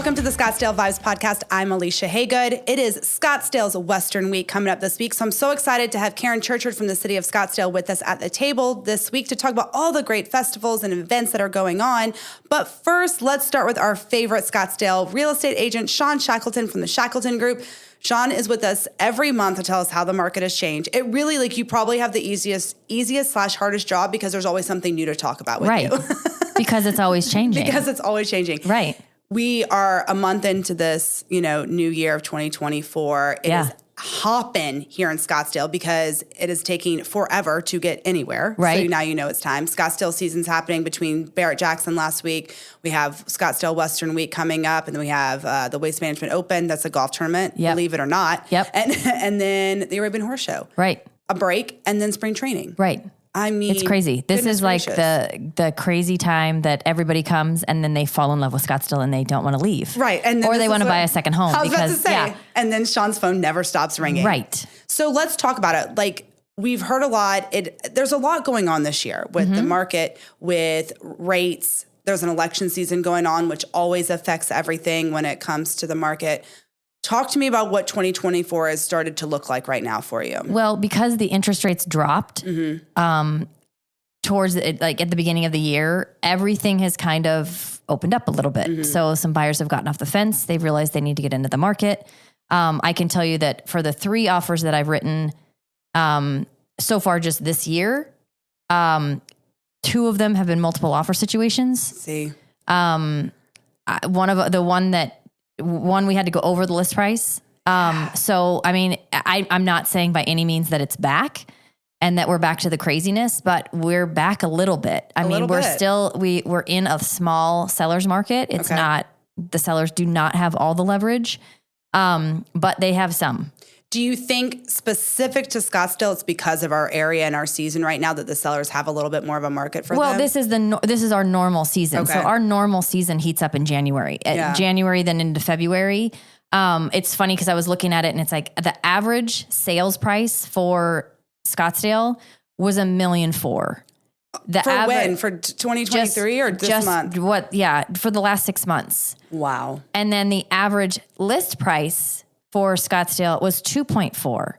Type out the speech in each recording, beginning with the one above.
Welcome to the Scottsdale Vibes podcast. I'm Alicia Haygood. It is Scottsdale's Western Week coming up this week, so I'm so excited to have Karen Churchard from the City of Scottsdale with us at the table this week to talk about all the great festivals and events that are going on. But first, let's start with our favorite Scottsdale real estate agent, Sean Shackleton from the Shackleton Group. Sean is with us every month to tell us how the market has changed. It really, you probably have the easiest/hardest job because there's always something new to talk about with you. Because it's always changing. Because it's always changing. Right. We are a month into this, new year of 2024. It is hopping here in Scottsdale because it is taking forever to get anywhere. Right. So now you know it's time. Scottsdale season's happening between Barrett-Jackson last week. We have Scottsdale Western Week coming up, and then we have the Waste Management Open. That's a golf tournament, believe it or not. Yep. And then the Arabian Horse Show. Right. A break, and then spring training. Right. I mean, it's crazy. This is like the crazy time that everybody comes and then they fall in love with Scottsdale and they don't want to leave. Right. Or they want to buy a second home. I was about to say. And then Sean's phone never stops ringing. Right. So let's talk about it. We've heard a lot. There's a lot going on this year with the market, with rates. There's an election season going on, which always affects everything when it comes to the market. Talk to me about what 2024 has started to look like right now for you. Well, because the interest rates dropped towards at the beginning of the year, everything has kind of opened up a little bit. So some buyers have gotten off the fence. They've realized they need to get into the market. I can tell you that for the 3 offers that I've written so far just this year, 2 of them have been multiple offer situations. One we had to go over the list price. So, I mean, I'm not saying by any means that it's back and that we're back to the craziness, but we're back a little bit. We're in a small seller's market. It's not, the sellers do not have all the leverage, but they have some. Do you think specific to Scottsdale, it's because of our area and our season right now that the sellers have a little bit more of a market for them? Well, this is our normal season. Okay. So our normal season heats up in January. January, then into February. It's funny because I was looking at it and it's like the average sales price for Scottsdale was $1.4 million. For when? For 2023 or this month? For the last 6 months. Wow. And then the average list price for Scottsdale was 2.4.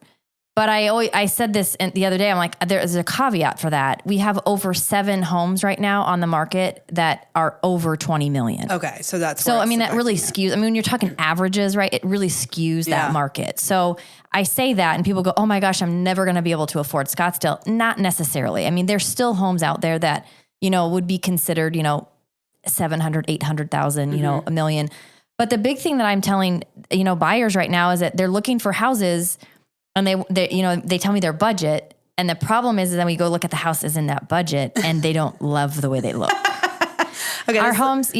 But I said this the other day, I'm like, there's a caveat for that. We have over 7 homes right now on the market that are over 20 million. Okay. So that really skews. I mean, when you're talking averages, right, it really skews that market. So I say that and people go, oh my gosh, I'm never going to be able to afford Scottsdale. Not necessarily. I mean, there's still homes out there that, would be considered, 700, 800,000, $1 million. But the big thing that I'm telling, buyers right now is that they're looking for houses and they tell me their budget. And the problem is that we go look at the houses in that budget and they don't love the way they look. Our homes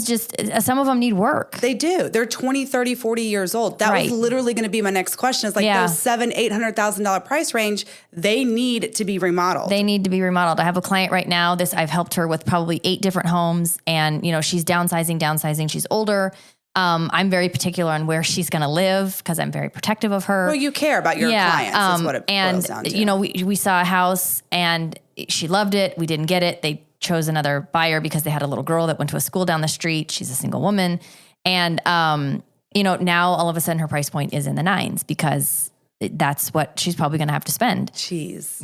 just, some of them need work. They do. They're 20, 30, 40 years old. That was literally going to be my next question. It's like those $700,000-$800,000 price range, they need to be remodeled. They need to be remodeled. I have a client right now. I've helped her with probably 8 different homes and, she's downsizing. She's older. I'm very particular on where she's going to live because I'm very protective of her. Well, you care about your clients is what it boils down to. We saw a house and she loved it. We didn't get it. They chose another buyer because they had a little girl that went to a school down the street. She's a single woman. And, now all of a sudden her price point is in the 9s because that's what she's probably going to have to spend. Jeez.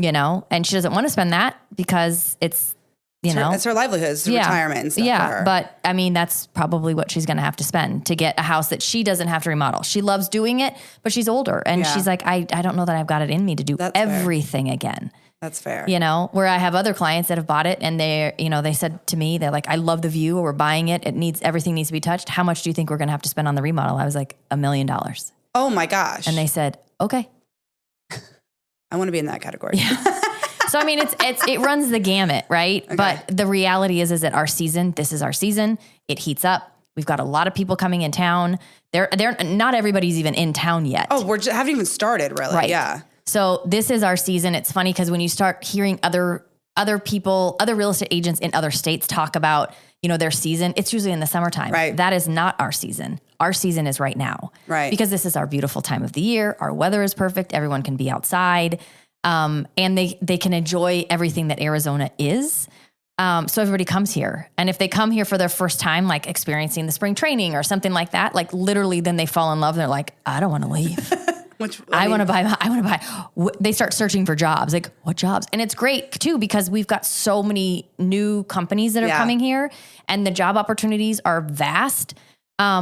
And she doesn't want to spend that because it's, it's her livelihood, it's retirement and stuff for her. But I mean, that's probably what she's going to have to spend to get a house that she doesn't have to remodel. She loves doing it, but she's older and she's like, I don't know that I've got it in me to do everything again. That's fair. Where I have other clients that have bought it and they said to me, they're like, I love the view or we're buying it. Everything needs to be touched. How much do you think we're going to have to spend on the remodel? I was like, $1 million. Oh my gosh. And they said, okay. I want to be in that category. Yeah. So, I mean, it runs the gamut, right? Okay. But the reality is that this is our season. It heats up. We've got a lot of people coming in town. They're not everybody's even in town yet. Oh, haven't even started really. Right. Yeah. So this is our season. It's funny because when you start hearing other people, other real estate agents in other states talk about, their season, it's usually in the summertime. Right. That is not our season. Our season is right now. Right. Because this is our beautiful time of the year. Our weather is perfect. Everyone can be outside. And they can enjoy everything that Arizona is. So everybody comes here. And if they come here for their first time, like experiencing the spring training or something like that, like literally then they fall in love and they're like, I don't want to leave. I want to buy. They start searching for jobs. Like, what jobs? And it's great too, because we've got so many new companies that are coming here and the job opportunities are vast.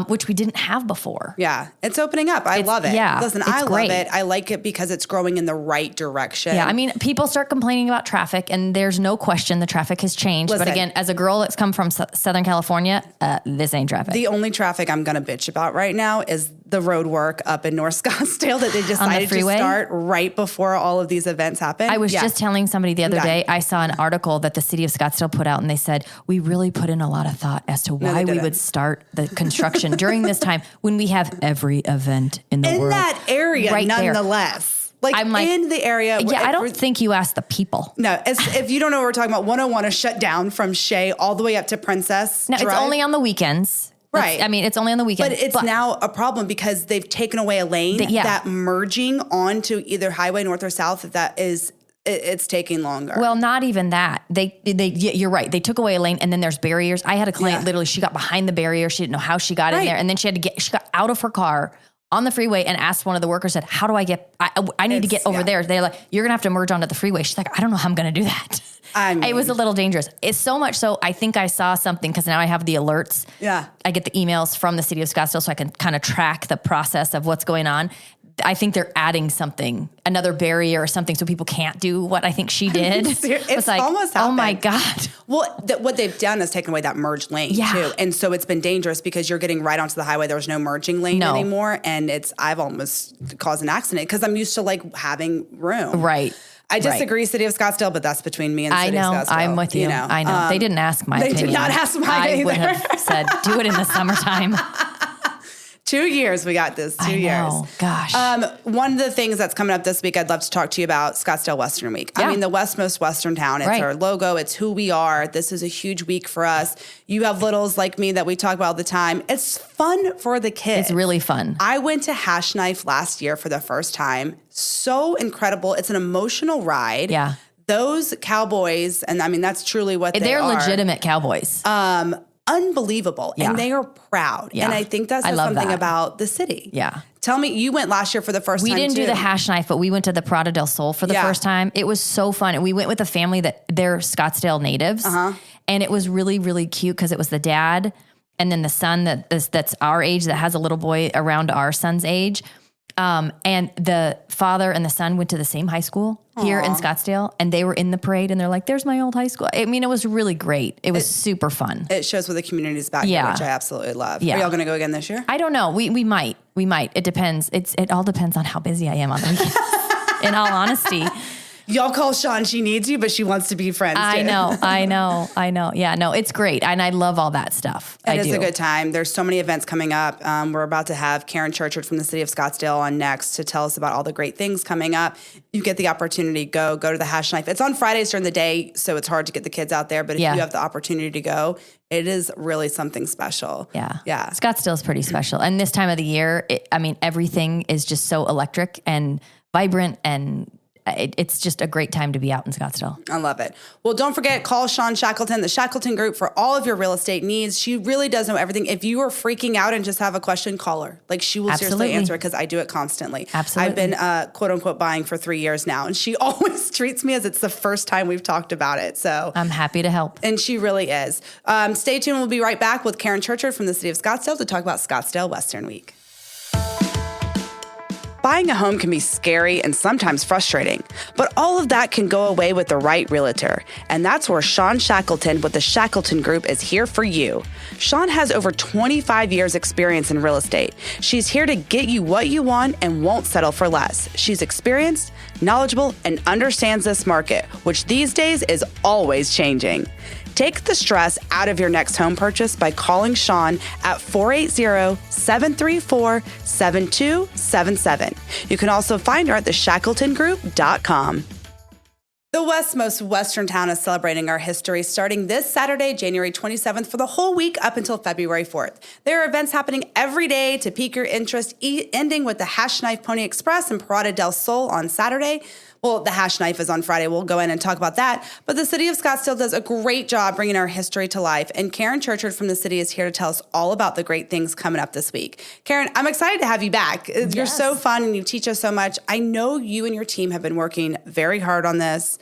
Which we didn't have before. Yeah, it's opening up. I love it. Yeah, listen, I love it. I like it because it's growing in the right direction. Yeah, I mean, people start complaining about traffic, and there's no question the traffic has changed. Listen, but again, as a girl that's come from Southern California, this ain't traffic. The only traffic I'm going to bitch about right now is the road work up in North Scottsdale that they decided to start right before all of these events happen. I was just telling somebody the other day, I saw an article that the City of Scottsdale put out, and they said, we really put in a lot of thought as to why we would start the construction during this time when we have every event in the world. In that area, right nonetheless. I'm like, in the area. Yeah, I don't think you asked the people. No, if you don't know what we're talking about, 101 is shut down from Shea all the way up to Princess Now, Drive. It's only on the weekends. Right. I mean, it's only on the weekend. But it's now a problem because they've taken away a lane that merging onto either highway north or south, it's taking longer. Well, not even that. You're right. They took away a lane and then there's barriers. I had a client, literally, she got behind the barrier. She didn't know how she got in there. And then she got out of her car on the freeway and asked one of the workers, said, how do I get, I need to get over there. They're like, you're going to have to merge onto the freeway. She's like, I don't know how I'm going to do that. I mean, it was a little dangerous. It's so much so I think I saw something because now I have the alerts. Yeah. I get the emails from the City of Scottsdale so I can kind of track the process of what's going on. I think they're adding something, another barrier or something so people can't do what I think she did. It's like, almost happened. Oh my God. Well, what they've done is taken away that merge lane too. And so it's been dangerous because you're getting right onto the highway. There's no merging lane anymore. And I've almost caused an accident because I'm used to like having room. Right. I disagree, City of Scottsdale, but that's between me and City of Scottsdale. I'm with you. I know. They didn't ask my opinion. They did not ask mine either. I would have said, do it in the summertime. 2 years we got this. 2 years. Gosh. One of the things that's coming up this week, I'd love to talk to you about Scottsdale Western Week. I mean, the westmost Western town. It's our logo. It's who we are. This is a huge week for us. You have littles like me that we talk about all the time. It's fun for the kids. It's really fun. I went to Hashknife last year for the first time. So incredible. It's an emotional ride. Yeah. Those cowboys, and I mean, that's truly what they are. They're legitimate cowboys. Unbelievable. And they are proud. And I think that's something about the city. Yeah. Tell me, you went last year for the first time. We didn't do the Hashknife, but we went to the Parada del Sol for the first time. It was so fun. And we went with a family that they're Scottsdale natives. And it was really, really cute because it was the dad and then the son that's our age that has a little boy around our son's age. And the father and the son went to the same high school here in Scottsdale, and they were in the parade, and they're like, there's my old high school. I mean, it was really great. It was super fun. It shows what the community is about here, which I absolutely love. Are y'all going to go again this year? I don't know. We might. It depends. It all depends on how busy I am on the weekends, in all honesty. Y'all call Sean. She needs you, but she wants to be friends. I know. Yeah, no, it's great. And I love all that stuff. It is a good time. There's so many events coming up. We're about to have Karen Churchard from the City of Scottsdale on next to tell us about all the great things coming up. You get the opportunity to go to the Hashknife. It's on Fridays during the day, so it's hard to get the kids out there. But if you have the opportunity to go, it is really something special. Yeah. Yeah. Scottsdale is pretty special. And this time of the year, everything is just so electric and vibrant, and it's just a great time to be out in Scottsdale. I love it. Well, don't forget, call Sean Shackleton, the Shackleton Group, for all of your real estate needs. She really does know everything. If you are freaking out and just have a question, call her. Like, she will seriously answer it because I do it constantly. Absolutely. I've been, quote unquote, buying for 3 years now, and she always treats me as it's the first time we've talked about it. So I'm happy to help. And she really is. Stay tuned. We'll be right back with Karen Churchard from the City of Scottsdale to talk about Scottsdale Western Week. Buying a home can be scary and sometimes frustrating, but all of that can go away with the right realtor. And that's where Sean Shackleton with the Shackleton Group is here for you. Sean has over 25 years experience in real estate. She's here to get you what you want and won't settle for less. She's experienced, knowledgeable, and understands this market, which these days is always changing. Take the stress out of your next home purchase by calling Sean at 480-734-7277. You can also find her at theshackletongroup.com. The westmost Western town is celebrating our history starting this Saturday, January 27th, for the whole week up until February 4th. There are events happening every day to pique your interest, ending with the Hashknife Pony Express and Parada del Sol on Saturday. Well, the Hashknife is on Friday. We'll go in and talk about that. But the City of Scottsdale does a great job bringing our history to life. And Karen Churchard from the city is here to tell us all about the great things coming up this week. Karen, I'm excited to have you back. Yes. You're so fun and you teach us so much. I know you and your team have been working very hard on this.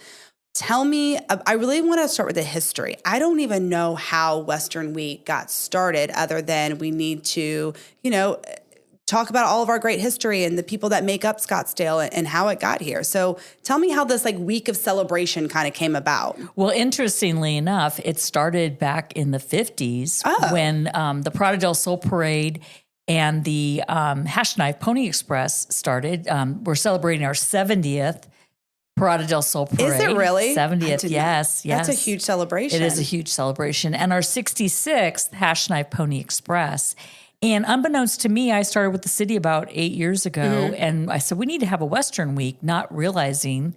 Tell me, I really want to start with the history. I don't even know how Western Week got started other than we need to, talk about all of our great history and the people that make up Scottsdale and how it got here. So tell me how this week of celebration kind of came about. Well, interestingly enough, it started back in the 50s when the Parada del Sol Parade and the Hashknife Pony Express started. We're celebrating our 70th Parada del Sol Parade. Is it really? 70th, yes. That's a huge celebration. It is a huge celebration. And our 66th Hashknife Pony Express. And unbeknownst to me, I started with the city about 8 years ago, and I said, we need to have a Western Week, not realizing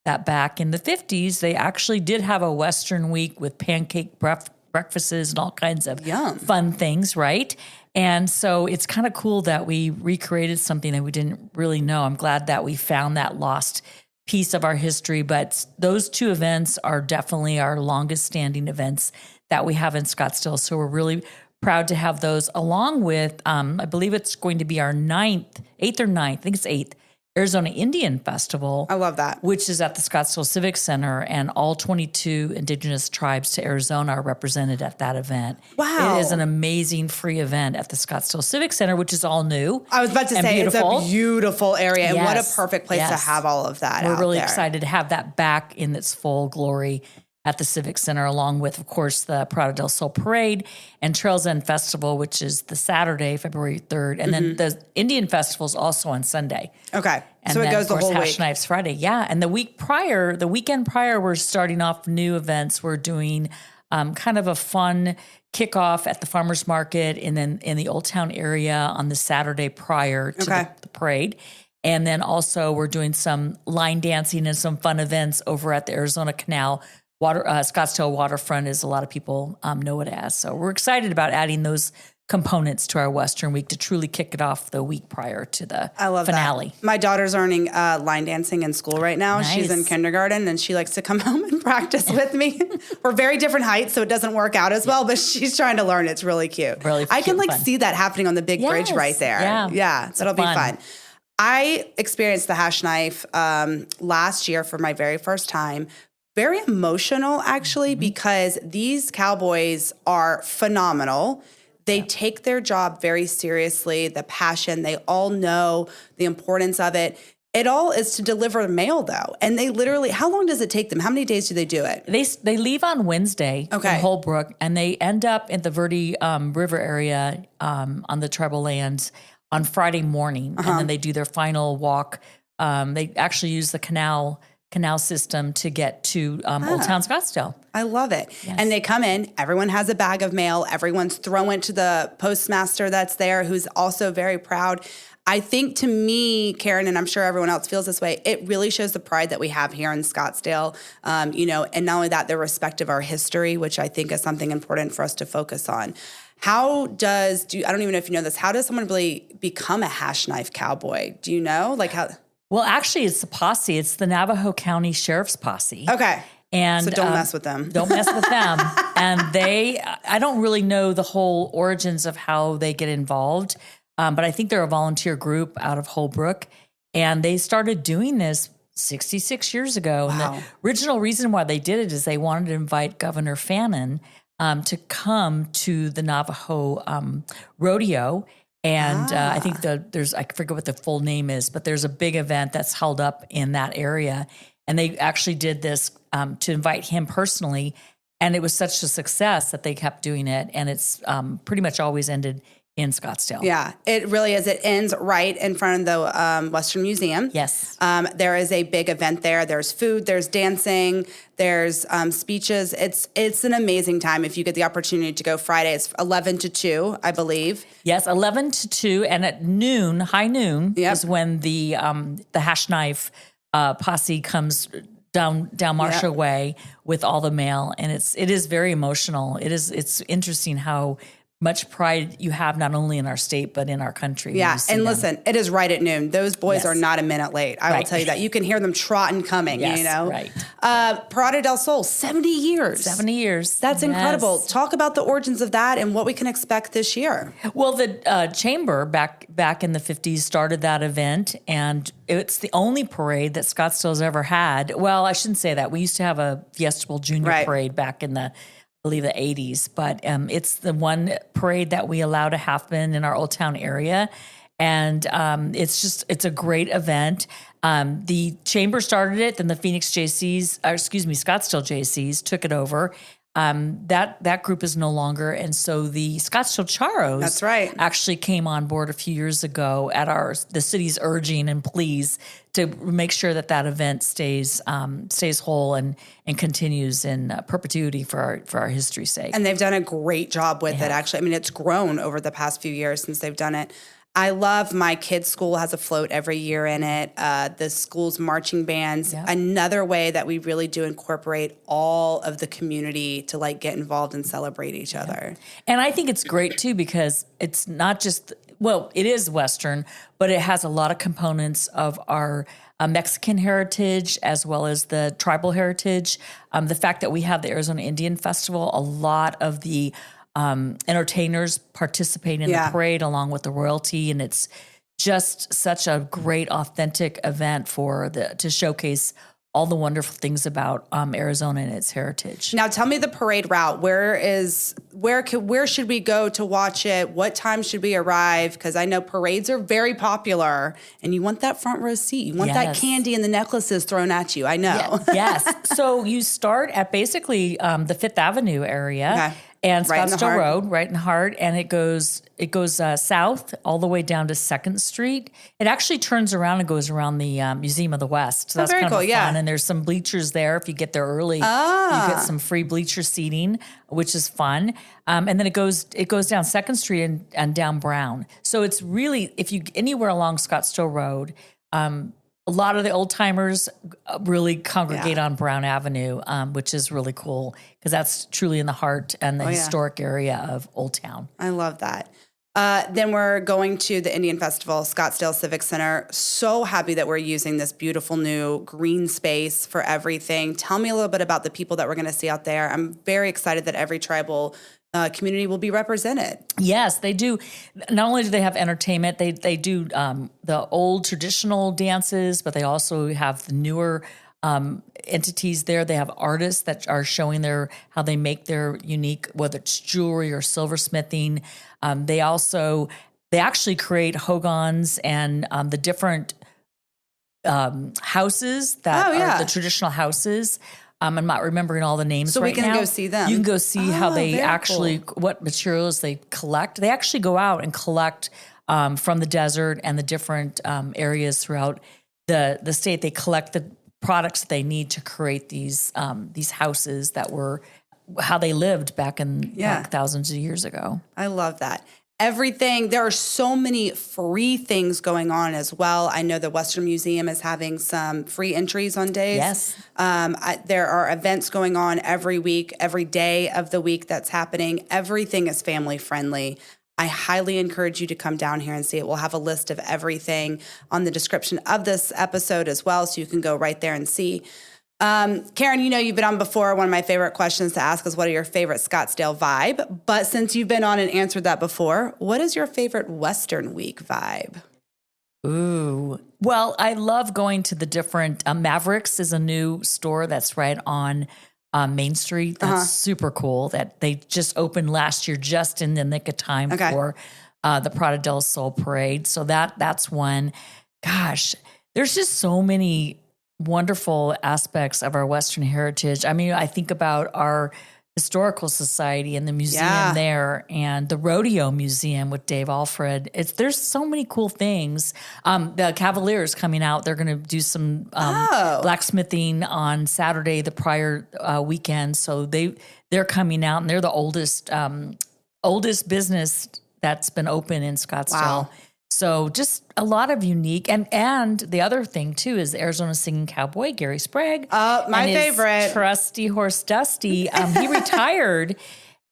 that back in the 50s, they actually did have a Western Week with pancake breakfasts and all kinds of fun things, right? And so it's kind of cool that we recreated something that we didn't really know. I'm glad that we found that lost piece of our history, but those two events are definitely our longest standing events that we have in Scottsdale. So we're really proud to have those along with, I believe it's going to be our 8th or 9th, I think it's 8th, Arizona Indian Festival. I love that. Which is at the Scottsdale Civic Center, and all 22 indigenous tribes to Arizona are represented at that event. Wow. It is an amazing free event at the Scottsdale Civic Center, which is all new. I was about to say, beautiful. It's a beautiful area, and what a perfect place to have all of that. We're really excited to have that back in its full glory at the Civic Center, along with, of course, the Parada del Sol Parade and Trails End Festival, which is the Saturday, February 3rd. And then the Indian Festival is also on Sunday. Okay. And so then, it goes of the course, whole week. Hashknife's Friday. Yeah. And the weekend prior, we're starting off new events. We're doing kind of a fun kickoff at the farmer's market and then in the Old Town area on the Saturday prior to the parade. And then also we're doing some line dancing and some fun events over at the Arizona Canal. Scottsdale Waterfront, as a lot of people know it as. So we're excited about adding those components to our Western Week to truly kick it off the week prior to the finale. That. My daughter's learning line dancing in school right now. Nice. She's in kindergarten, and she likes to come home and practice with me. We're very different heights, so it doesn't work out as well, but she's trying to learn. It's really cute. Really I can cute, fun. see that happening on the big bridge right there. Yeah, that'll be fun. I experienced the Hashknife last year for my very first time. Very emotional, actually, because these cowboys are phenomenal. They take their job very seriously, the passion. They all know the importance of it. It all is to deliver mail, though. And they literally, how long does it take them? How many days do they do it? They leave on Wednesday from Holbrook, and they end up in the Verde River area on the tribal lands on Friday morning. And then they do their final walk. They actually use the canal system to get to Old Town Scottsdale. I love it. Yes. And they come in, everyone has a bag of mail, everyone's throwing to the postmaster that's there, who's also very proud. I think to me, Karen, and I'm sure everyone else feels this way, it really shows the pride that we have here in Scottsdale, and not only that, the respect of our history, which I think is something important for us to focus on. I don't even know if you know this, how does someone really become a Hashknife cowboy? Do you know? How? Well, actually, it's the posse. It's the Navajo County Sheriff's Posse. Okay. And so don't mess with them. Don't mess with them. And I don't really know the whole origins of how they get involved, but I think they're a volunteer group out of Holbrook. And they started doing this 66 years ago. Wow. And the original reason why they did it is they wanted to invite Governor Fannin to come to the Navajo rodeo. And I think I forget what the full name is, but there's a big event that's held up in that area. And they actually did this to invite him personally. And it was such a success that they kept doing it. And it's pretty much always ended in Scottsdale. Yeah, it really is. It ends right in front of the Western Museum. Yes. There is a big event there. There's food, there's dancing, there's speeches. It's an amazing time if you get the opportunity to go Friday. It's 11 to 2, I believe. Yes, 11 to 2. And at noon, high noon, is when the Hashknife posse comes down Marshall Way with all the mail. And it is very emotional. It's interesting how much pride you have not only in our state, but in our country. Yeah. And listen, it is right at noon. Those boys are not a minute late. I will tell you that. You can hear them trotting coming, yes, you know? Right. Parada del Sol, 70 years. 70 years. That's incredible. Talk about the origins of that and what we can expect this year. Well, the chamber back in the 50s started that event, and it's the only parade that Scottsdale's ever had. Well, I shouldn't say that. We used to have a Fiesta Bowl Junior parade back in the I believe the 80s, but it's the one parade that we allow to happen in our Old Town area. And it's a great event. The chamber started it, then the Scottsdale JCs took it over. That group is no longer. And so the Scottsdale Charros actually came on board a few years ago at the city's urging and pleas to make sure that event stays whole and continues in perpetuity for our history's sake. And they've done a great job with it, actually. I mean, it's grown over the past few years since they've done it. I love my kids' school has a float every year in it. The school's marching bands. Yeah. Another way that we really do incorporate all of the community to like get involved and celebrate each other. And I think it's great too because it's not just, well, it is Western, but it has a lot of components of our Mexican heritage as well as the tribal heritage. The fact that we have the Arizona Indian Festival, a lot of the entertainers participate in the parade along with the royalty, and it's just such a great, authentic event to showcase all the wonderful things about Arizona and its heritage. Now, tell me the parade route. Where should we go to watch it? What time should we arrive? Because I know parades are very popular, and you want that front row seat. You want that candy and the necklaces thrown at you. I know. Yes. So you start at basically the Fifth Avenue area. Okay. And Scottsdale Road, right in the heart, and it goes south all the way down to 2nd Street. It actually turns around and goes around the Museum of the West. So that's very cool, fun. And there's some bleachers there. If you get there early, you get some free bleacher seating, which is fun. And then it goes down 2nd Street and down Brown. So it's really, if you anywhere along Scottsdale Road, a lot of the old timers really congregate on Brown Avenue, which is really cool because that's truly in the heart and the historic area of Old Town. I love that. Then we're going to the Indian Festival, Scottsdale Civic Center. So happy that we're using this beautiful new green space for everything. Tell me a little bit about the people that we're going to see out there. I'm very excited that every tribal community will be represented. Yes, they do. Not only do they have entertainment, they do the old traditional dances, but they also have the newer entities there. They have artists that are showing how they make their unique, whether it's jewelry or silversmithing. They actually create hogans and the different houses that are the traditional houses. I'm not remembering all the names right now. So we can go see them. You can go see how they actually, what materials they collect. They actually go out and collect from the desert and the different areas throughout the state. They collect the products that they need to create these houses that were how they lived back in thousands of years ago. I love that. Everything. There are so many free things going on as well. I know the Western Museum is having some free entries on days. Yes. There are events going on every week, every day of the week that's happening. Everything is family friendly. I highly encourage you to come down here and see it. We'll have a list of everything on the description of this episode as well, so you can go right there and see. Karen, you've been on before. One of my favorite questions to ask is, what are your favorite Scottsdale vibe? But since you've been on and answered that before, what is your favorite Western Week vibe? Ooh. Well, I love going to the different, Mavericks is a new store that's right on Main Street. That's super cool that they just opened last year, just in the nick of time for the Parada del Sol parade. So that's one. Gosh, there's just so many wonderful aspects of our Western heritage. I mean, I think about our historical society and the museum there, and the rodeo museum with Dave Alfred. There's so many cool things. The Cavaliers coming out, they're going to do some blacksmithing on Saturday, the prior weekend. So they're coming out, and they're the oldest business that's been open in Scottsdale. Wow. So just a lot of unique, and the other thing too is the Arizona Singing Cowboy, Gary Sprague. My favorite. Trusty horse Dusty. He retired,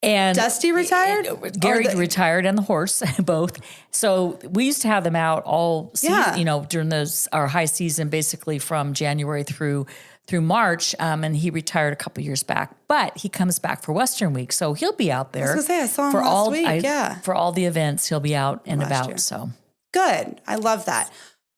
And Dusty retired? Gary retired, and the horse, both. So we used to have them out all season, during our high season, basically from January through March. And he retired a couple years back, but he comes back for Western Week. So he'll be out there. I was going to say, I saw him last week. For all the events, he'll be out and about. Year. So good. I love that.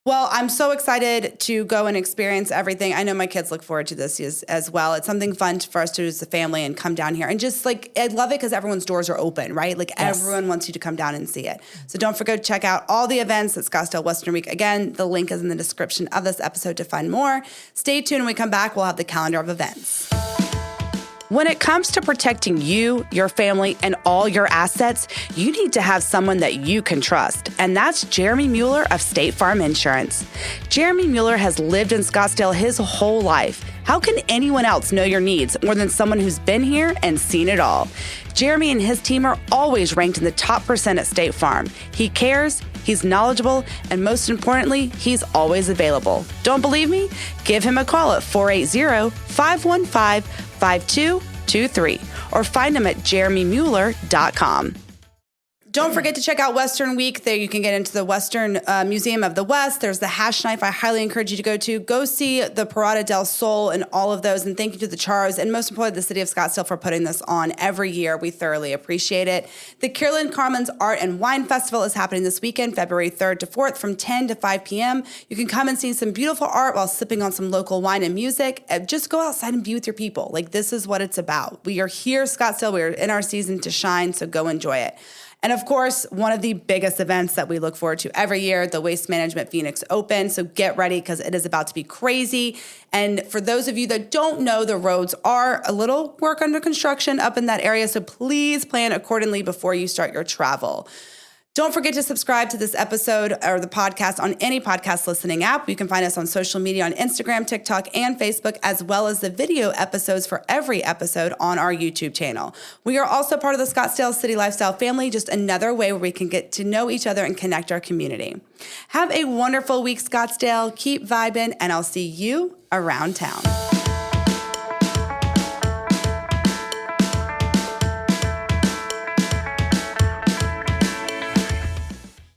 Well, I'm so excited to go and experience everything. I know my kids look forward to this as well. It's something fun for us to do as a family and come down here. And just I love it because everyone's doors are open, right? Everyone wants you to come down and see it. So don't forget to check out all the events at Scottsdale Western Week. Again, the link is in the description of this episode to find more. Stay tuned. When we come back, we'll have the calendar of events. When it comes to protecting you, your family, and all your assets, you need to have someone that you can trust. And that's Jeremy Mueller of State Farm Insurance. Jeremy Mueller has lived in Scottsdale his whole life. How can anyone else know your needs more than someone who's been here and seen it all? Jeremy and his team are always ranked in the top % at State Farm. He cares, he's knowledgeable, and most importantly, he's always available. Don't believe me? Give him a call at 480-515-5223 or find him at jeremymueller.com. Don't forget to check out Western Week. There you can get into the Western Museum of the West. There's the Hashknife I highly encourage you to go to. Go see the Parada del Sol and all of those. And thank you to the Chars and most importantly, the City of Scottsdale for putting this on every year. We thoroughly appreciate it. The Kierland Carmen's Art and Wine Festival is happening this weekend, February 3rd to 4th from 10 to 5 p.m. You can come and see some beautiful art while sipping on some local wine and music. Just go outside and be with your people. This is what it's about. We are here, Scottsdale. We are in our season to shine, so go enjoy it. And of course, one of the biggest events that we look forward to every year, the Waste Management Phoenix Open. So get ready because it is about to be crazy. And for those of you that don't know, the roads are a little work under construction up in that area. So please plan accordingly before you start your travel. Don't forget to subscribe to this episode or the podcast on any podcast listening app. You can find us on social media on Instagram, TikTok, and Facebook, as well as the video episodes for every episode on our YouTube channel. We are also part of the Scottsdale City Lifestyle family, just another way where we can get to know each other and connect our community. Have a wonderful week, Scottsdale. Keep vibing, and I'll see you around town.